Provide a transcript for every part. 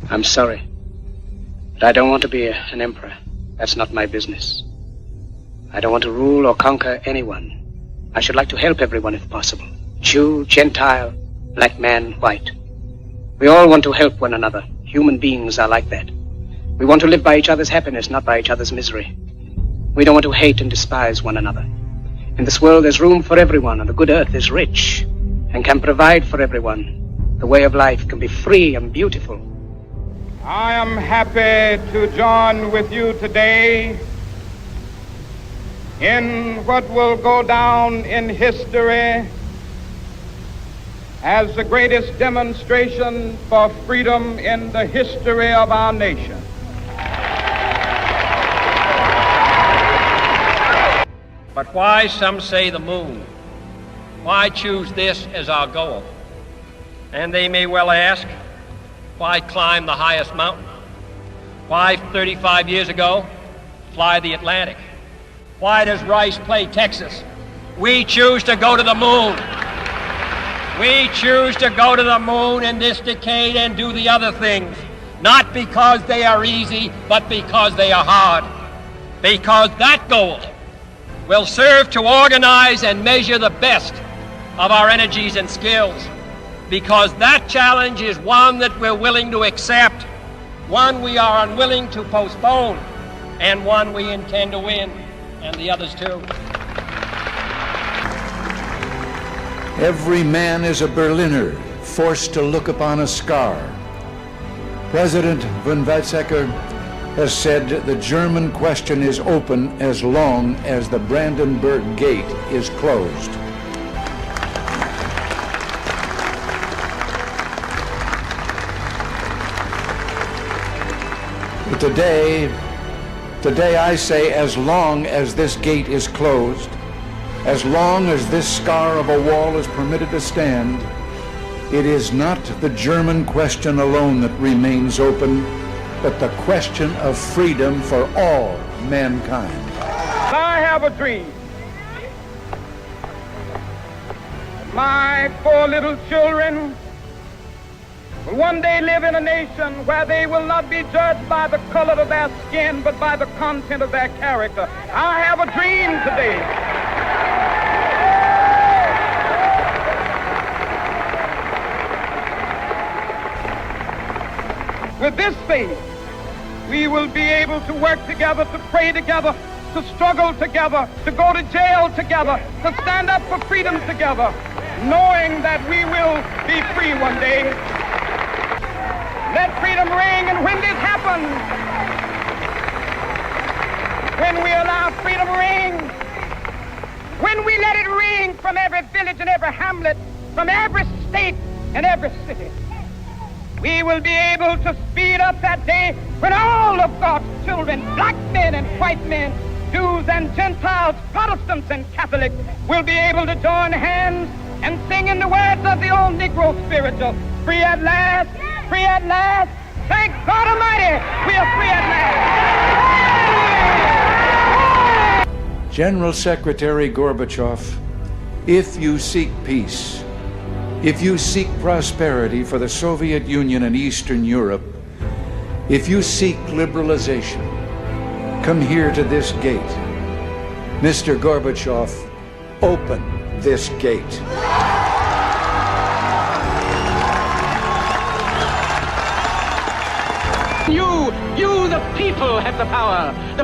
I'm sorry, but I don't want to be an emperor. That's not my business. I don't want to rule or conquer anyone. I should like to help everyone if possible. Jew, Gentile, black man, white. We all want to help one another. Human beings are like that. We want to live by each other's happiness, not by each other's misery. We don't want to hate and despise one another. In this world there's room for everyone, and the good earth is rich and can provide for everyone. The way of life can be free and beautiful. I am happy to join with you today in what will go down in history as the greatest demonstration for freedom in the history of our nation. But why, some say, the moon? Why choose this as our goal? And they may well ask, why climb the highest mountain? Why, 35 years ago, fly the Atlantic? Why does Rice play Texas? We choose to go to the moon. We choose to go to the moon in this decade and do the other things, not because they are easy, but because they are hard. Because that goal will serve to organize and measure the best of our energies and skills. Because that challenge is one that we're willing to accept, one we are unwilling to postpone, and one we intend to win, and the others too. Every man is a Berliner, forced to look upon a scar. President von Weizsäcker has said the German question is open as long as the Brandenburg Gate is closed. But today I say, as long as this gate is closed, as long as this scar of a wall is permitted to stand, it is not the German question alone that remains open, but the question of freedom for all mankind. I have a dream. My 4 little children will one day live in a nation where they will not be judged by the color of their skin, but by the content of their character. I have a dream today. With this faith, we will be able to work together, to pray together, to struggle together, to go to jail together, to stand up for freedom together, knowing that we will be free one day. Let freedom ring, and when this happens, when we allow freedom ring, when we let it ring from every village and every hamlet, from every state and every city, we will be able to speed up that day when all of God's children, black men and white men, Jews and Gentiles, Protestants and Catholics, will be able to join hands and sing in the words of the old Negro spiritual, free at last, free at last, thank God Almighty, we are free at last. General Secretary Gorbachev, if you seek peace, if you seek prosperity for the Soviet Union and Eastern Europe, if you seek liberalization, come here to this gate. Mr. Gorbachev, open this gate. You, the people, have the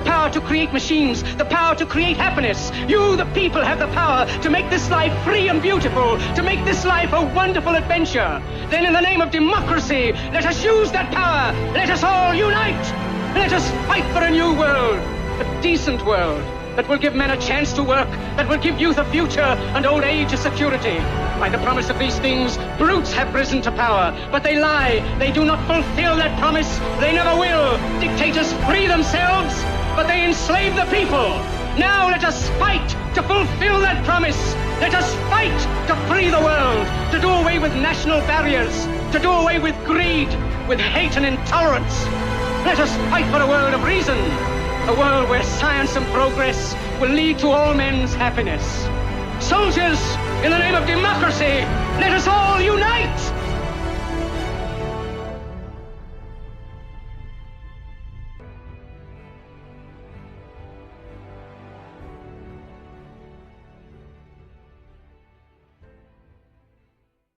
power to create machines, the power to create happiness. You, the people, have the power to make this life free and beautiful, to make this life a wonderful adventure. Then in the name of democracy, let us use that power. Let us all unite. Let us fight for a new world, a decent world, that will give men a chance to work, that will give youth a future and old age a security. By the promise of these things, brutes have risen to power, but they lie. They do not fulfill that promise. They never will. Dictators free themselves, but they enslave the people. Now let us fight to fulfill that promise. Let us fight to free the world, to do away with national barriers, to do away with greed, with hate and intolerance. Let us fight for a world of reason, a world where science and progress will lead to all men's happiness. Soldiers, in the name of democracy, let us all unite!